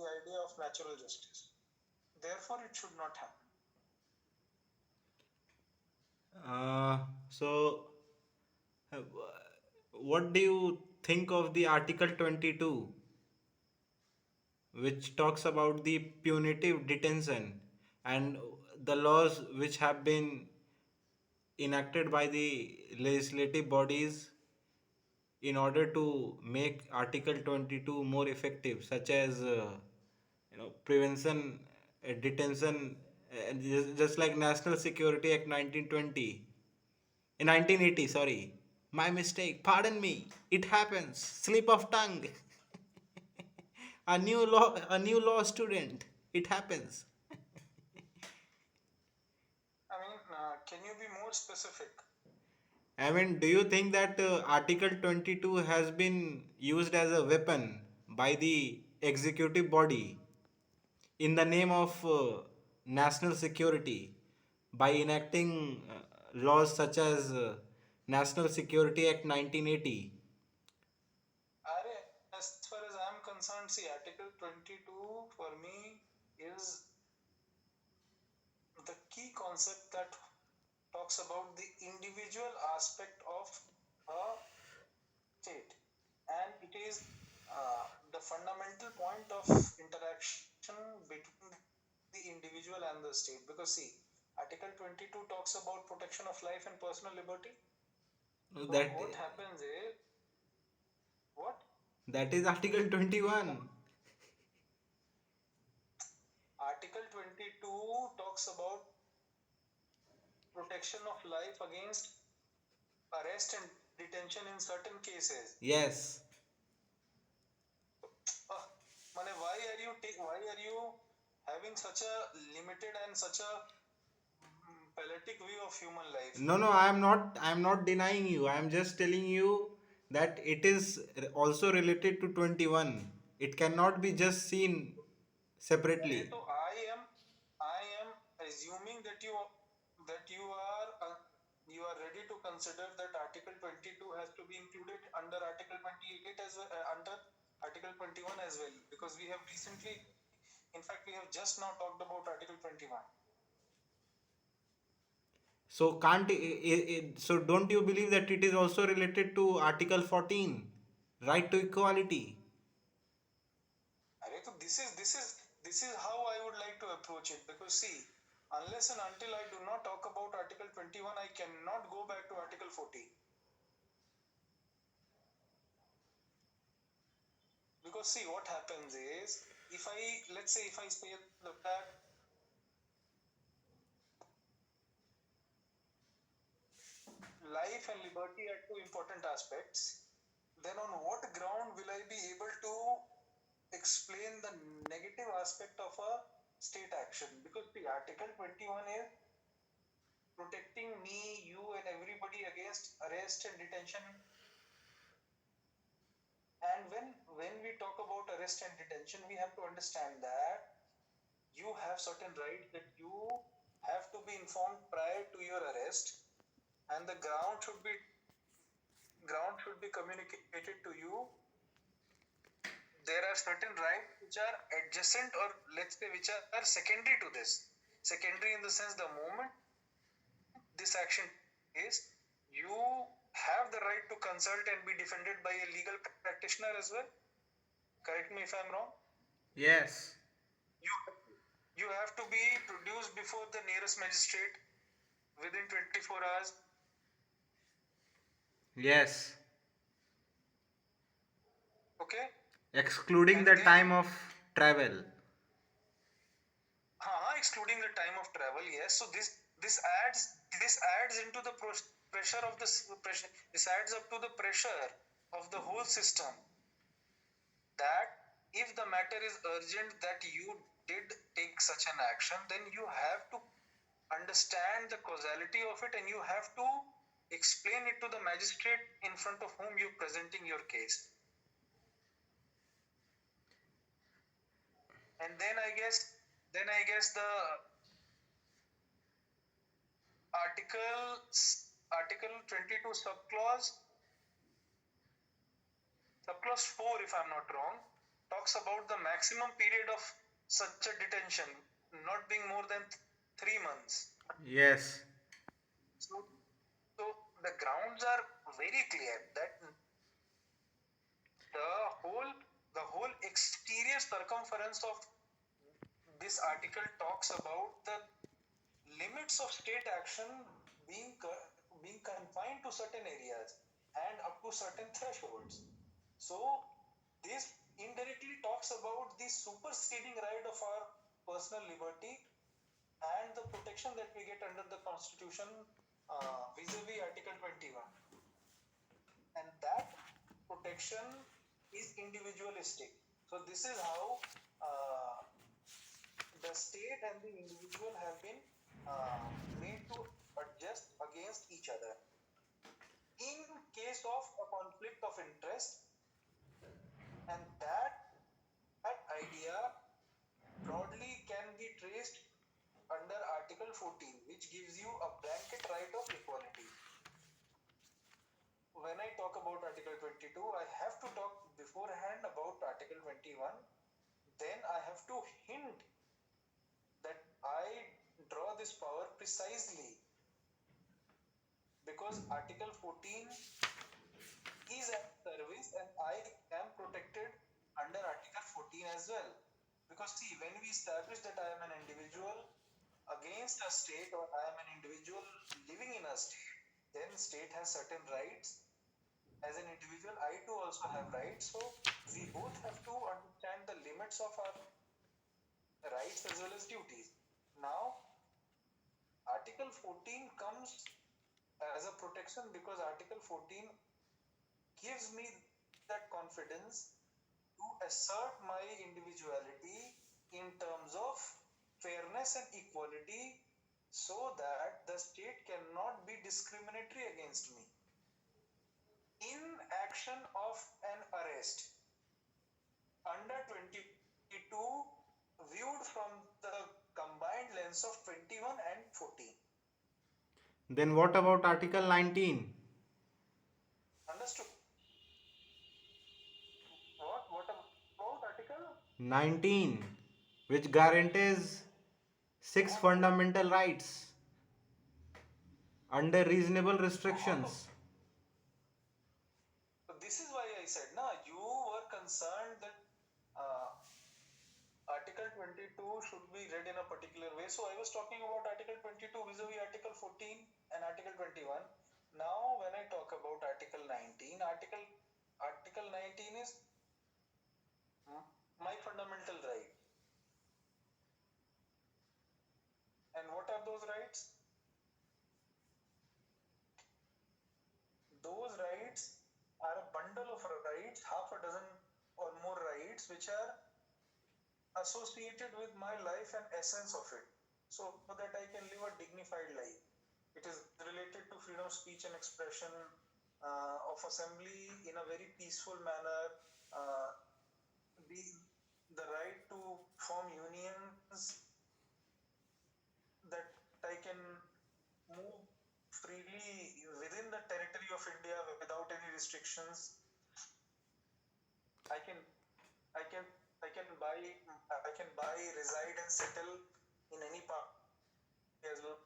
the idea of natural justice. Therefore, it should not happen. So, uh, what do you think of the Article 22, which talks about the punitive detention and the laws which have been enacted by the legislative bodies in order to make Article 22 more effective, such as prevention, detention, just like National Security Act 1920, 1980. Sorry, my mistake. Pardon me. It happens. Slip of tongue. A new law student. It happens. I mean, can you be more specific? I mean, do you think that Article 22 has been used as a weapon by the executive body in the name of national security by enacting laws such as National Security Act 1980? As far as I'm concerned, see, Article 22 for me is the key concept that talks about the individual aspect of a state, and it is the fundamental point of interaction between the individual and the state. Because, see, Article 22 talks about protection of life and personal liberty. So, That what happens is, what? that is Article 21. Article 22 talks about protection of life against arrest and detention in certain cases. Yes. Uh, why are you having such a limited and such a paletic view of human life? No, no, I am not denying you. I am just telling you that it is also related to 21. It cannot be just seen Okay, separately. so I am assuming that you are ready to consider that Article 22 has to be included under Article 28 as well, under Article 21 as well, because we have recently, in fact, we have just now talked about Article 21. So can't so don't you believe that it is also related to Article 14, right to equality? Arey, so this is how I would like to approach it, because see, unless and until I do not talk about Article 21, I cannot go back to Article 40. Because see, what happens is, if I let's say if I say that life and liberty are two important aspects, then on what ground will I be able to explain the negative aspect of a state action? Because the Article 21 is protecting me, you, and everybody against arrest and detention. And when we talk about arrest and detention, we have to understand that you have certain rights, that you have to be informed prior to your arrest, and the ground should be communicated to you. There are certain rights which are adjacent, or let's say which are secondary to this. Secondary in the sense, the moment this action is, you have the right to consult and be defended by a legal practitioner as well. Correct me if I'm wrong. Yes. You you have to be produced before the nearest magistrate within 24 hours. Yes. Okay, Excluding and the then time of travel. excluding the time of travel. Yes, so this adds this adds into the pressure of pressure. This adds up to the pressure of the whole system, that if the matter is urgent, that you did take such an action, then you have to understand the causality of it, and you have to explain it to the magistrate in front of whom you're presenting your case. And then I guess the article 22 subclause 4, if I'm not wrong, talks about the maximum period of such a detention not being more than 3 months. Yes. So, so the grounds are very clear that the whole the whole exterior circumference of this article talks about the limits of state action being confined to certain areas and up to certain thresholds. So this indirectly talks about the superseding right of our personal liberty and the protection that we get under the Constitution vis-a-vis Article 21. And that protection is individualistic. So this is how the state and the individual have been made to adjust against each other. In case of a conflict of interest, and that idea broadly can be traced under Article 14, which gives you a blanket right of equality. When I talk about Article 22, I have to talk beforehand about Article 21. Then I have to hint that I draw this power precisely because Article 14 is at service and I am protected under Article 14 as well. Because see, when we establish that I am an individual against a state or I am an individual living in a state, then state has certain rights. As an individual, I too also have rights. So we both have to understand the limits of our rights as well as duties. Now, Article 14 comes as a protection because Article 14 gives me that confidence to assert my individuality in terms of fairness and equality so that the state cannot be discriminatory against me. In action of an arrest under 22 viewed from the combined lens of 21 and 14. Then what about Article 19? Understood? What about Article? 19, which guarantees six What about? fundamental rights under reasonable All of. restrictions. So this is why I said, na, you were concerned that uh, Article 22 should be read in a particular way. So I was talking about Article 22 vis-a-vis Article 14 and Article 21. Now, when I talk about Article 19, Article 19 is my fundamental right. And what are those rights? Those rights are a bundle of rights, half a dozen or more rights, which are associated with my life and essence of it, so that I can live a dignified life. It is related to freedom of speech and expression, of assembly in a very peaceful manner, uh, the, the right to form unions, that I can move freely within the territory of India without any restrictions. I can, I can, I can buy, reside, and settle in any part as well,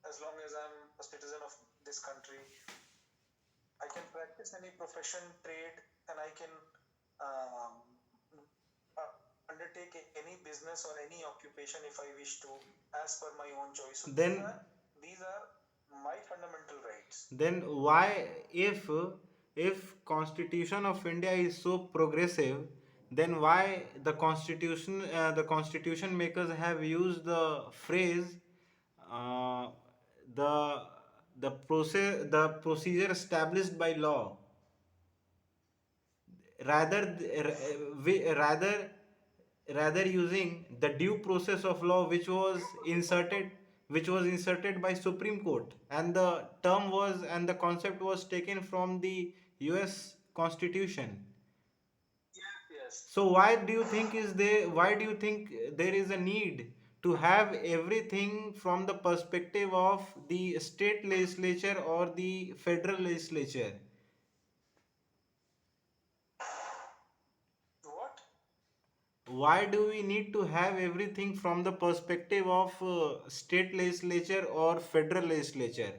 as long as I'm a citizen of this country. I can practice any profession, trade, and I can um, undertake any business or any occupation if I wish to, as per my own choice. So Then these are my fundamental rights. then why, if Constitution of India is so progressive, then why the constitution makers have used the phrase, uh, the the procedure established by law, rather rather using the due process of law, which was inserted by Supreme Court, and the term was and the concept was taken from the US Constitution. Yes, yes. So why do you think there is a need to have everything from the perspective of the state legislature or the federal legislature? What? why do we need to have everything from the perspective of state legislature or federal legislature?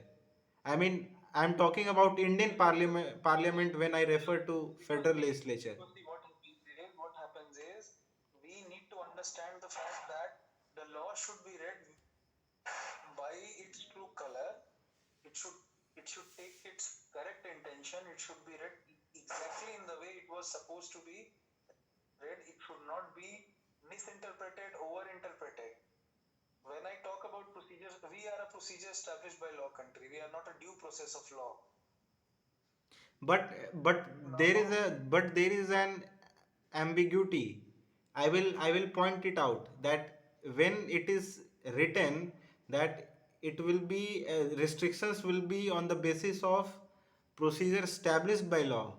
I mean, I'm talking about Indian parliament when I refer to Because federal legislature. what happens is we need to understand the fact that the law should be read by its true color. It should it should take its correct intention. It should be read exactly in the way it was supposed to be read. It should not be misinterpreted, overinterpreted. When I talk about procedures, we are a procedure established by law country. We are not a due process of law. But there is Now, an ambiguity. I will point it out that when it is written that it will be restrictions will be on the basis of procedure established by law.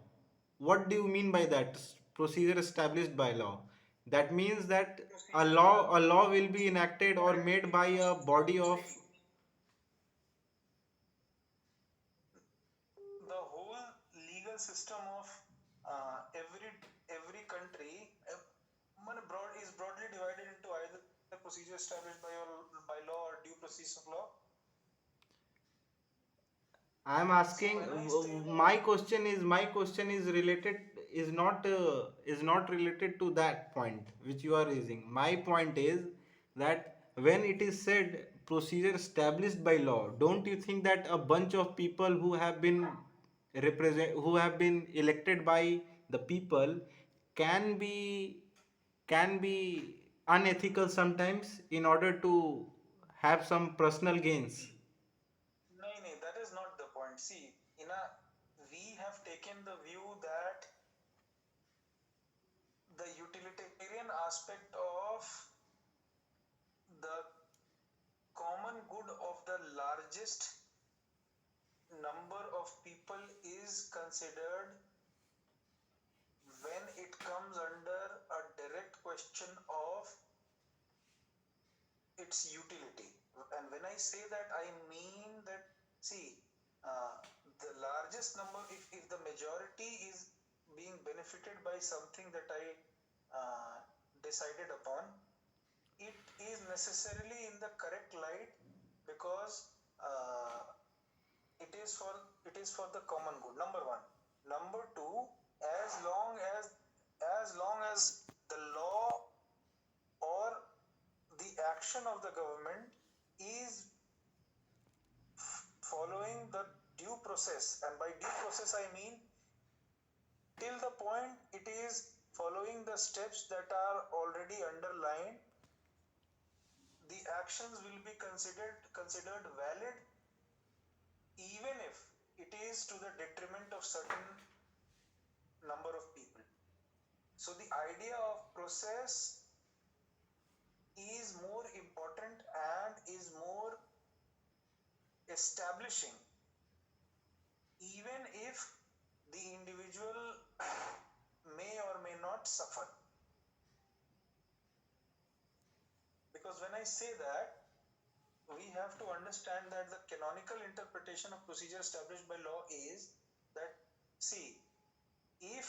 What do you mean by that? Procedure established by law, that means that procedure, a law will be enacted or made correct. by a body of. See, the whole legal system of every country is broadly divided into either procedure established by law or due process of law. I am So asking. when I say that, My question is related, is not related to that point which you are raising. My point is that when it is said procedure established by law, don't you think that a bunch of people who have been elected by the people can be can be unethical sometimes in order to have some personal gains? see, no, no, that is not the point. See, in a we have taken the view that the utilitarian aspect of the common good of the largest number of people is considered when it comes under a direct question of its utility. And when I say that, I mean that, see, uh, the largest number, if the majority is being benefited by something that I decided upon, it is necessarily in the correct light because it is for the common good. Number one. Number two, as long as the law or the action of the government is following the due process, and by due process I mean till the point it is following the steps that are already underlined, the actions will be considered valid even if it is to the detriment of certain number of people. So the idea of process is more important and is more establishing, even if the individual may or may not suffer. Because when I say that, we have to understand that the canonical interpretation of procedure established by law is that, see, if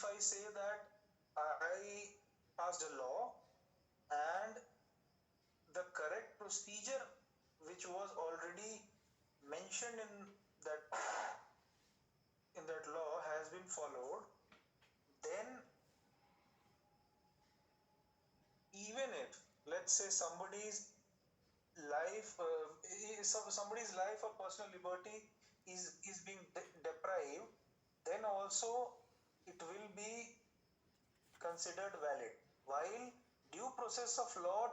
I say that I passed a law and the correct procedure which was already mentioned that in that law has been followed, then even if, let's say, life somebody's life or personal liberty is being deprived, then also it will be considered valid, while due process of law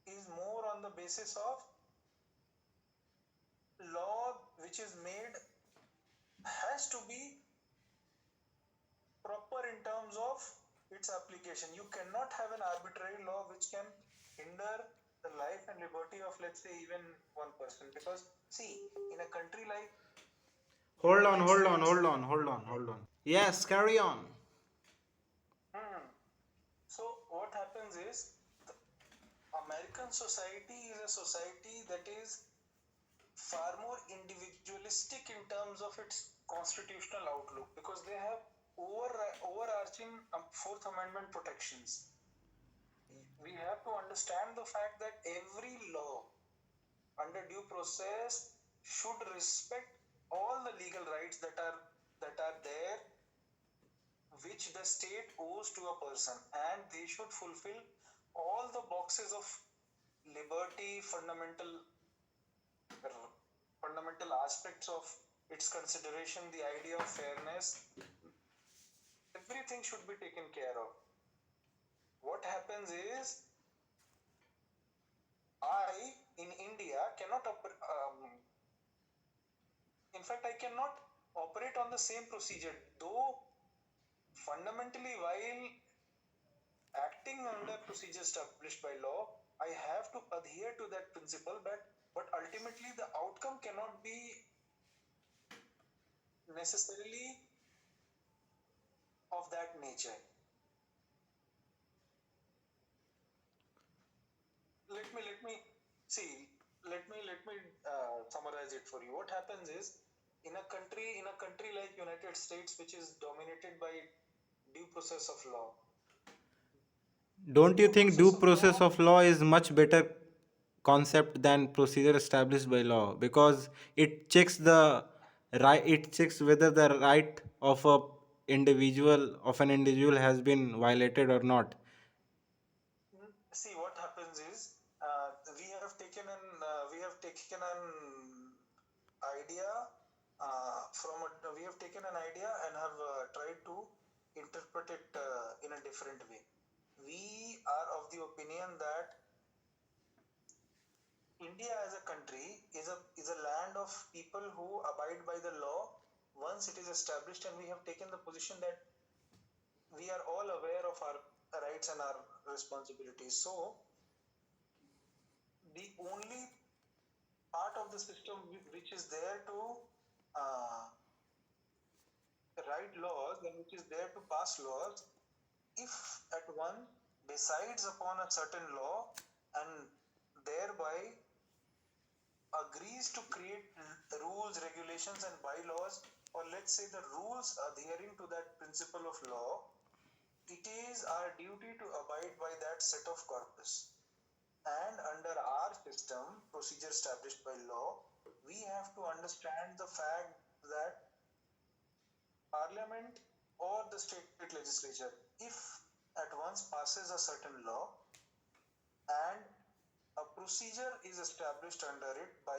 is more on the basis of law which is made has to be proper in terms of its application. You cannot have an arbitrary law which can hinder the life and liberty of, let's say, even one person. Because, see, in a country like Hold on, United hold on, States, hold on, hold on, hold on. Yes, carry on. hmm, so what happens is the American society is a society that is far more individualistic in terms of its constitutional outlook because they have overarching Fourth Amendment protections. to understand the fact that every law under due process should respect all the legal rights that are there which the state owes to a person, and they should fulfill all the boxes of liberty, fundamental aspects of its consideration, the idea of fairness. Everything should be taken care of. What happens is, I in India cannot in fact, I cannot operate on the same procedure, though fundamentally, while acting under procedure established by law, I have to adhere to that principle, but ultimately the outcome cannot be necessarily of that nature. Let me see. Let me summarize it for you. What happens is, in a country like United States, which is dominated by due process of law, Don't you due think process due of process law. of law is much better concept than procedure established by law, because it checks the right, it checks whether the right of an individual has been violated or not. See, what happens is, we have taken an idea we have taken an idea and have tried to interpret it in a different way. We are of the opinion that India as a country is a land of people who abide by the law once it is established, and we have taken the position that we are all aware of our rights and our responsibilities. So the only part of the system which is there to uh, write laws and which is there to pass laws, if at one decides upon a certain law and thereby agrees to create rules, regulations, and bylaws, or let's say the rules adhering to that principle of law, it is our duty to abide by that set of corpus. And under our system, procedure established by law, we have to understand the fact that Parliament or the state legislature, if at once passes a certain law and a procedure is established under it by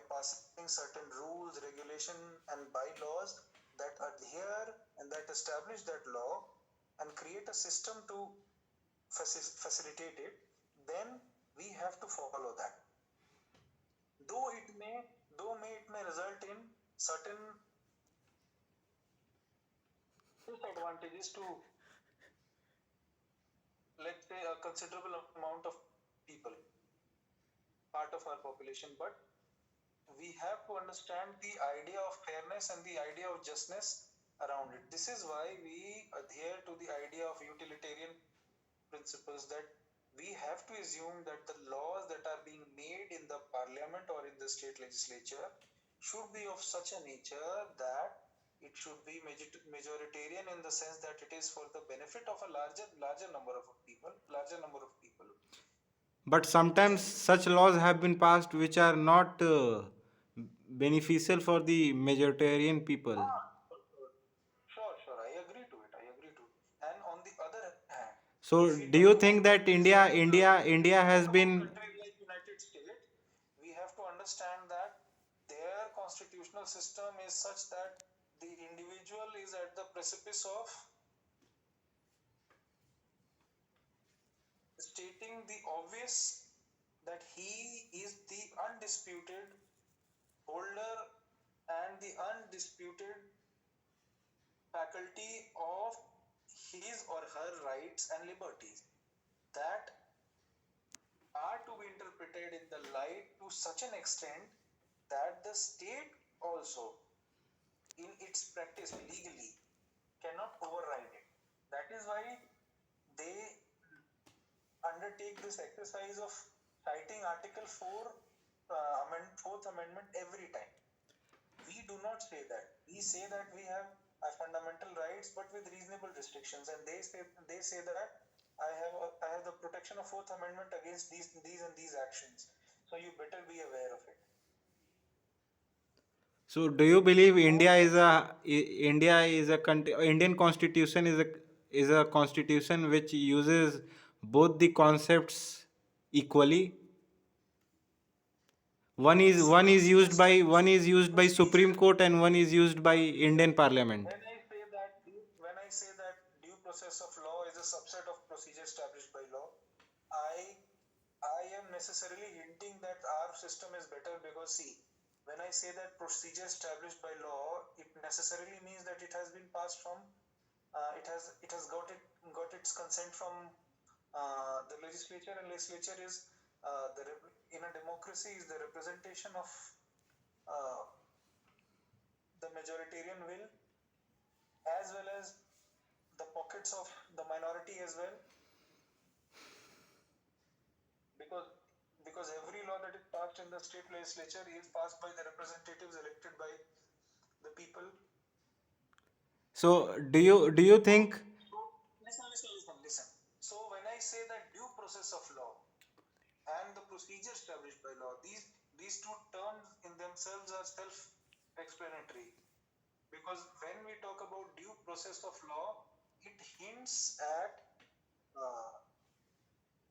passing certain rules, regulation, and bylaws that adhere and that establish that law and create a system to facilitate it, then we have to follow that. Though it may, though it may result in certain disadvantages to, let's say, a considerable amount of people, part of our population, but we have to understand the idea of fairness and the idea of justness around it. This is why we adhere to the idea of utilitarian principles, that we have to assume that the laws that are being made in the parliament or in the state legislature should be of such a nature that it should be majoritarian, in the sense that it is for the benefit of a larger number of people. But sometimes Then, such laws have been passed which are not beneficial for the majoritarian people. ah, sure, I agree to it. I agree to it. And on the other hand, So, if we do talk you about think that countries like India has been. United States, we have to understand that their constitutional system is such that the individual is at the precipice of stating the obvious, that he is the undisputed holder and the undisputed faculty of his or her rights and liberties, that are to be interpreted in the light to such an extent that the state also, in its practice legally, cannot override it. That is why they undertake this exercise of citing Article 4, Fourth Amendment every time. We do not say that. We say that we have our fundamental rights, but with reasonable restrictions, and they say that I have the protection of Fourth Amendment against these and these actions. So you better be aware of it. So, do you believe So India is a country? Indian Constitution is a constitution which uses both the concepts equally. One is used by procedure. Supreme Court and one is used by Indian Parliament. When I say that due process of law is a subset of procedure established by law, I I am necessarily hinting that our system is better because see, when I say that procedure established by law, it necessarily means that it has been passed from, it has got its consent from the legislature, and legislature is in a democracy is the representation of uh, the majoritarian will, as well as the pockets of the minority as well, because every law that is passed in the state legislature is passed by the representatives elected by the people. So, do you So, think? listen. So when I say that due process of law and the procedure established by law, these two terms in themselves are self-explanatory. Because when we talk about due process of law, it hints at uh,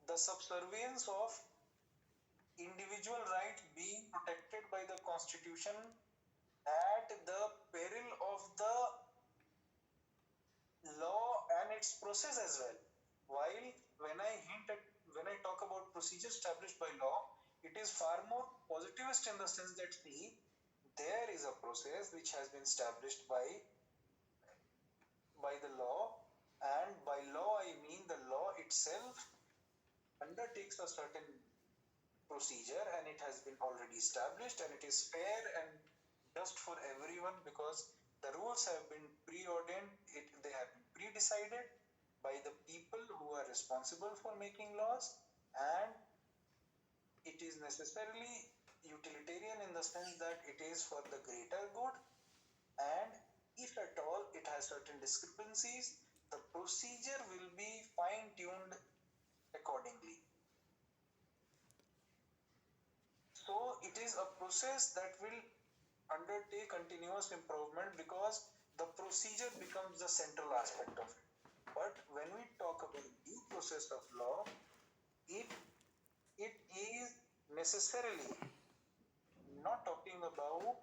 the subservience of individual rights being protected by the constitution at the peril of the law and its process as well. While when I hint at when I talk about procedure established by law, it is far more positivist in the sense that see, there is a process which has been established by the law, and by law I mean the law itself undertakes a certain procedure, and it has been already established, and it is fair and just for everyone because the rules have been preordained, they have been pre-decided by the people who are responsible for making laws, and it is necessarily utilitarian in the sense that it is for the greater good, and if at all it has certain discrepancies, the procedure will be fine tuned accordingly. So it is a process that will undertake continuous improvement because the procedure becomes the central aspect of it. But when we talk about due process of law, it it is necessarily not talking about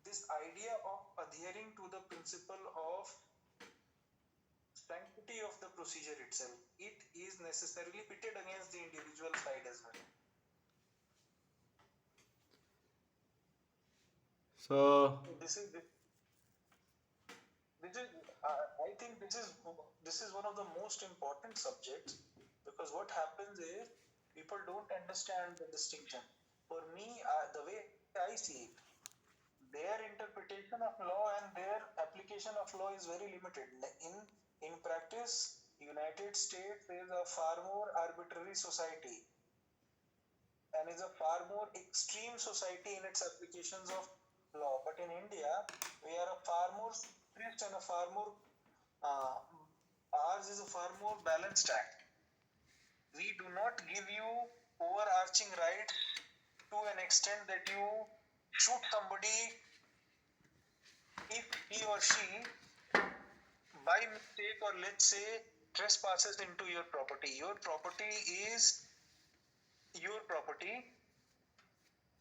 this idea of adhering to the principle of sanctity of the procedure itself. It is necessarily pitted against the individual side as well. So, This is this is I think this is one of the most important subjects because what happens is people don't understand the distinction. For me, the way I see it, their interpretation of law and their application of law is very limited. In practice, United States is a far more arbitrary society and is a far more extreme society in its applications of law. But in India, we are a far more strict and a far more uh, ours is a far more balanced act. We do not give you overarching rights to an extent that you shoot somebody if he or she by mistake or let's say trespasses into your property. Your property is your property.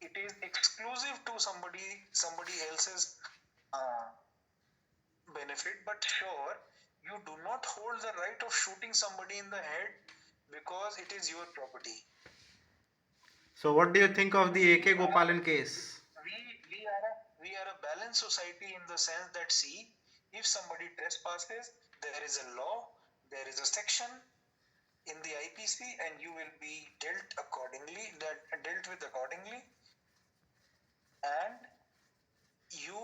It is exclusive to somebody else's uh, benefit, but sure, you do not hold the right of shooting somebody in the head because it is your property. so what do you think of the we AK are Gopalan case? we we are a balanced society in the sense that see, if somebody trespasses, there is a law, there is a section in the IPC, and you will be dealt with accordingly, and you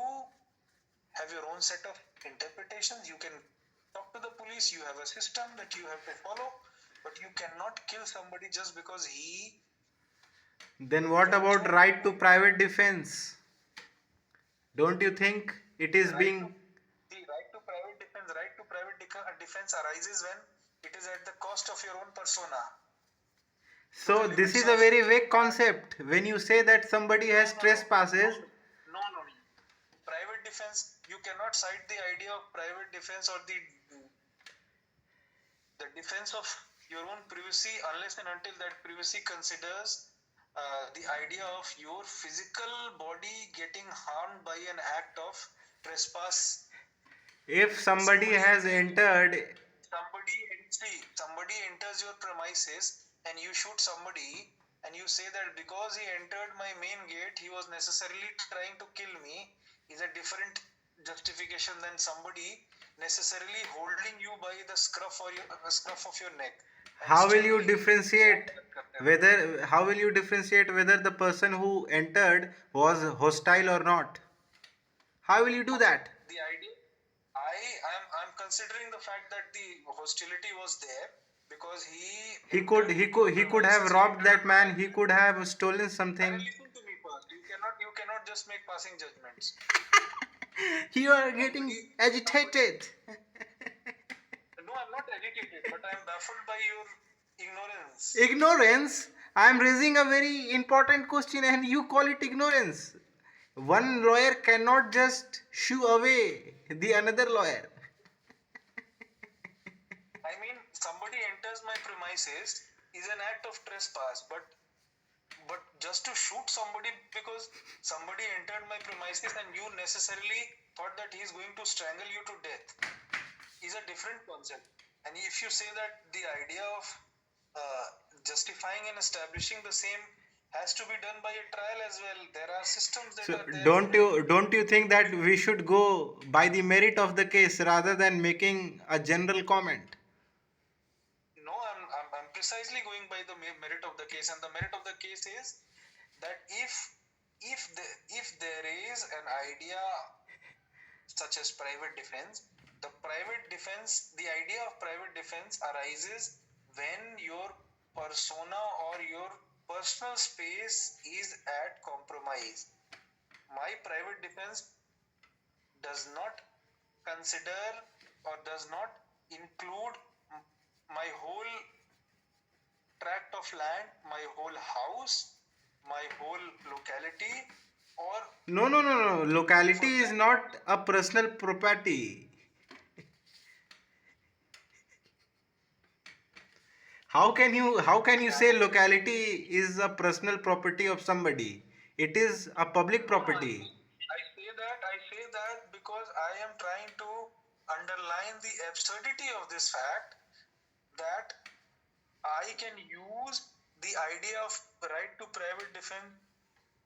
have your own set of interpretations. You can talk to the police, you have a system that you have to follow, but you cannot kill somebody just because he Then what about ventured right into to private defense? Don't you think it is right to being? the right to private defense. Right to private defense arises when it is at the cost of your own persona. to the So this limits is a of very vague uh, concept. When you say that somebody no, has no, no, no, trespasses, no. Private defense, you cannot cite the idea of private defense or the defense of your own privacy unless and until that privacy considers the idea of your physical body getting harmed by an act of trespass. if somebody Somebody has they entered, somebody enters your premises and you shoot somebody and you say that because he entered my main gate he was necessarily trying to kill me is a different justification than somebody necessarily holding you by the scruff of your neck and how will you strangling you. differentiate how will you differentiate whether the person who entered was hostile or not? How will you do Okay, that? the idea I'm considering the fact that the hostility was there because he entered into the He could have premises. He robbed entered that the man. He premises. could have stolen Arey, something. listen to me first. You cannot just make passing judgments. You are Somebody getting somebody. agitated. No, I'm not agitated, but I'm baffled by your ignorance. Ignorance. I am raising a very important question and you call it ignorance. One lawyer cannot just shoo away the another lawyer. I mean, somebody enters my premises is an act of trespass, but just to shoot somebody because somebody entered my premises and you necessarily thought that he is going to strangle you to death is a different concept. And if you say that the idea of uh, justifying and establishing the same has to be done by a trial as well, there are systems that So are there for it. don't you think that we should go by the merit of the case rather than making a general comment? No, I'm precisely going by the merit of the case, and the merit of the case is that if there is an idea such as private defense, the idea of private defense arises when your persona or your personal space is at compromise. My private defense does not consider or does not include my whole tract of land, my whole house, my whole locality, or No, no, no, no. for Locality is that not matter, a personal property. How can you say land. locality is a personal property of somebody? It is a public No, no, property. I say that because I am trying to underline the absurdity of this fact that I can use the idea of right to private defense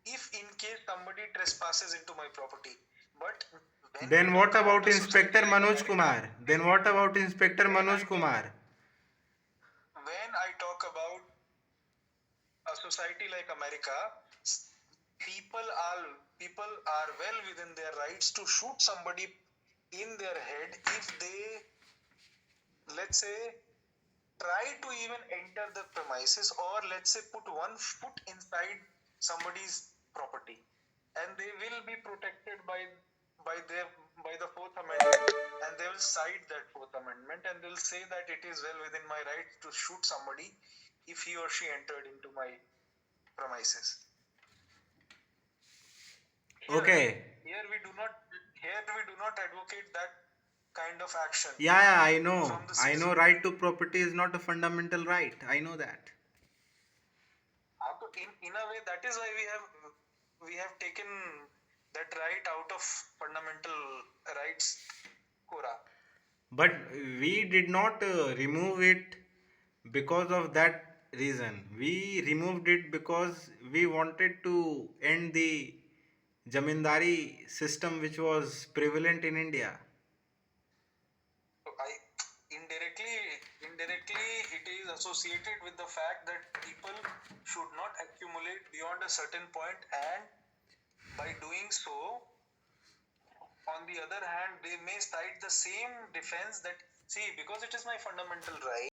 if in case somebody trespasses into my property. But when we Then talk what about about a society Inspector like Manoj America, Kumar? Then what about Inspector when I Manoj Kumar? when I talk about a society like America, people are well within their rights to shoot somebody in their head if they, let's say, try to even enter the premises or let's say put one foot inside somebody's property, and they will be protected by their by the Fourth Amendment, and they will cite that Fourth Amendment and they'll say that it is well within my right to shoot somebody if he or she entered into my premises. Here, Okay. here we do not here we do not advocate that kind of action Yeah, I from know. the I citizen. know right to property is not a fundamental right. I know that. In a way, that is why we have taken that right out of fundamental rights, Kora. But we did not remove it because of that reason. We removed it because we wanted to end the jamindari system which was prevalent in India. So indirectly, it is associated with the fact that people should not accumulate beyond a certain point, and by doing so, on the other hand, they may cite the same defense that see because it is my fundamental right.